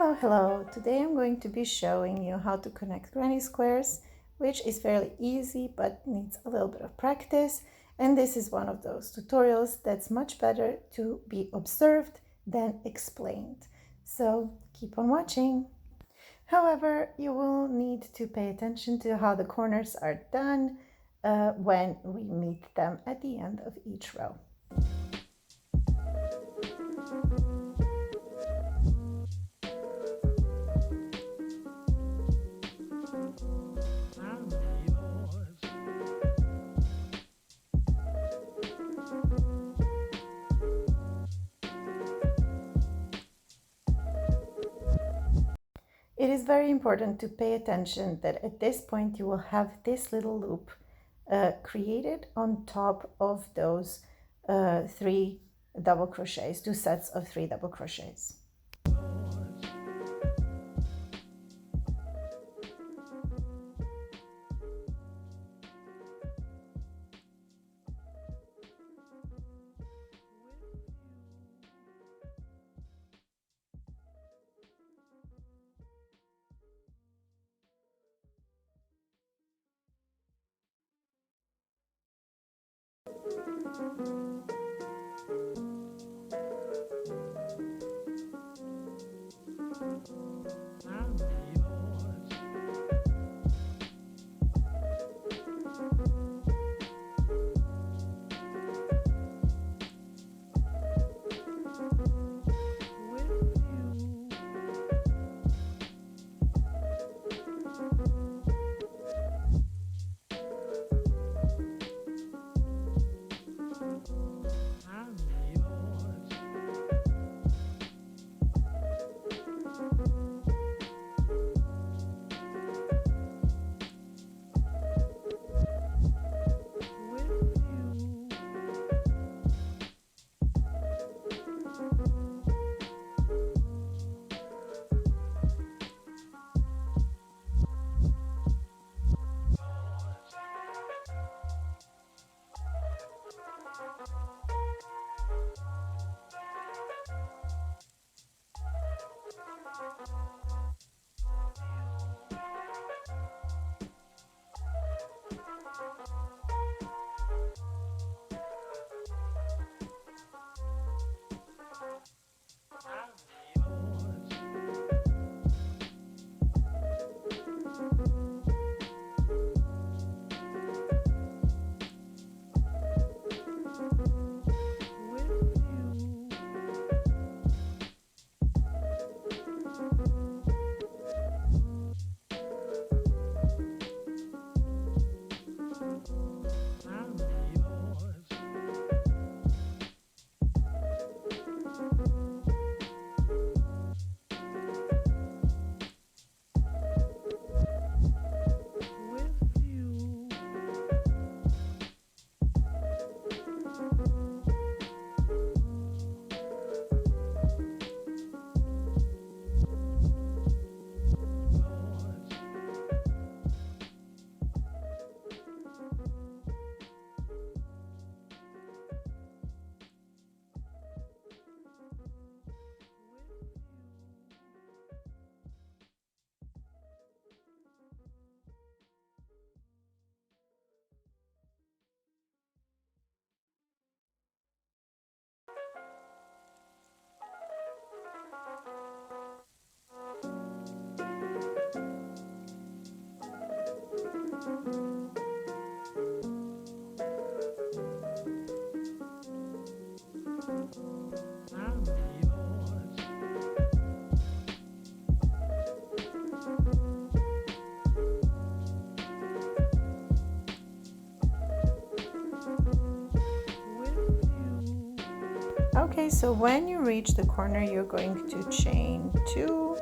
Hello! Today I'm going to be showing you how to connect granny squares, which is fairly easy but needs a little bit of practice. And this is one of those tutorials that's much better to be observed than explained. So keep on watching. However, you will need to pay attention to how the corners are done when we meet them at the end of each row. It is very important to pay attention that at this point you will have this little loop created on top of those three double crochets, two sets of 3 double crochets. Okay, so when you reach the corner, you're going to chain 2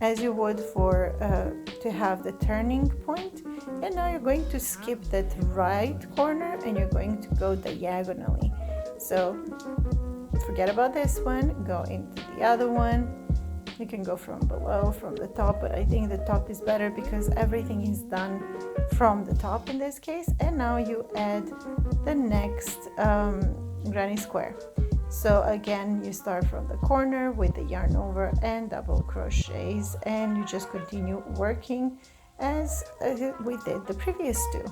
as you would for to have the turning point. And now you're going to skip that right corner and you're going to go diagonally. So forget about this one, go into the other one. You can go from below, from the top, but I think the top is better because everything is done from the top in this case. And now you add the next granny square. So again, you start from the corner with the yarn over and double crochets, and you just continue working as we did the previous two.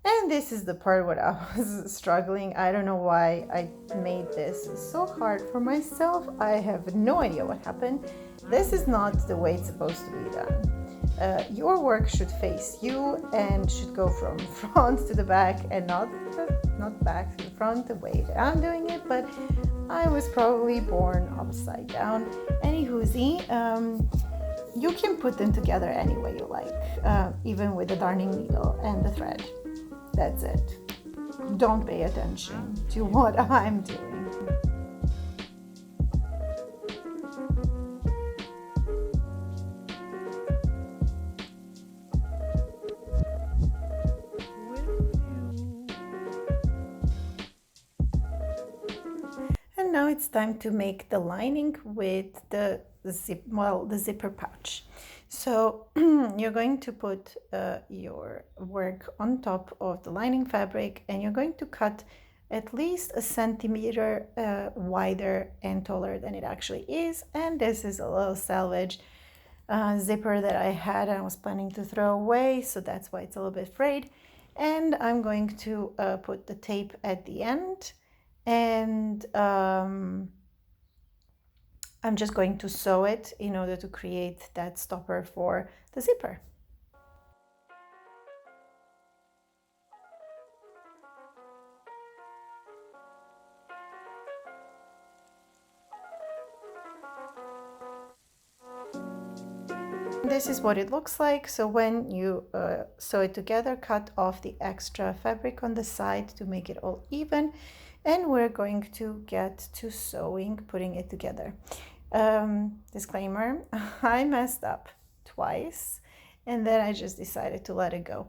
And this is the part where I was struggling. I don't know why I made this so hard for myself. I have no idea what happened. This is not the way it's supposed to be done. Your work should face you and should go from front to the back and not back to the front the way that I'm doing it, but I was probably born upside down. Anywhoosie, you can put them together any way you like, even with the darning needle and the thread. That's it. Don't pay attention to what I'm doing. And now it's time to make the lining with the zipper pouch. So you're going to put your work on top of the lining fabric, and you're going to cut at least a centimeter wider and taller than it actually is. And this is a little salvage zipper that I had and I was planning to throw away, so that's why it's a little bit frayed. And I'm going to put the tape at the end, and I'm just going to sew it in order to create that stopper for the zipper. This is what it looks like. So when you sew it together, cut off the extra fabric on the side to make it all even, and we're going to get to sewing, putting it together. Disclaimer, I messed up twice, and then I just decided to let it go.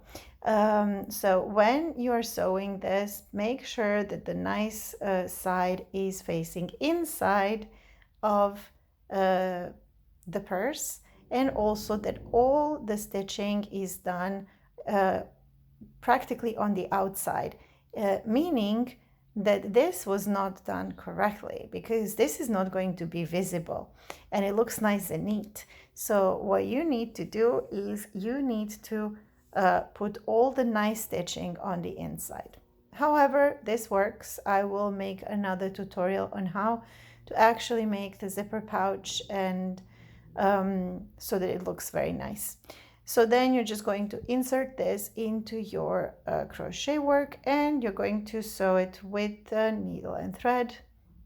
So when you are sewing this, make sure that the nice side is facing inside of the purse, and also that all the stitching is done practically on the outside, meaning that this was not done correctly, because this is not going to be visible and it looks nice and neat. So what you need to do is you need to put all the nice stitching on the inside. However, this works. I will make another tutorial on how to actually make the zipper pouch, and so that it looks very nice. So then you're just going to insert this into your crochet work, and you're going to sew it with the needle and thread.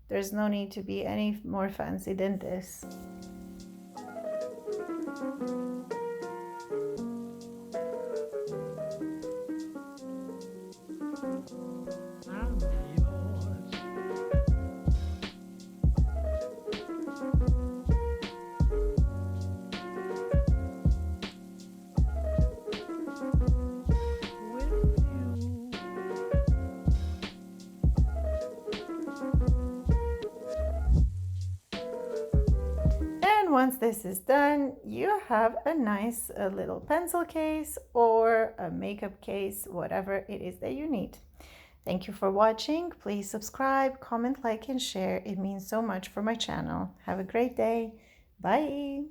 There's no need to be any more fancy than this. Once this is done, you have a nice little pencil case or a makeup case, whatever it is that you need. Thank you for watching. Please subscribe, comment, like, and share. It means so much for my channel. Have a great day. Bye.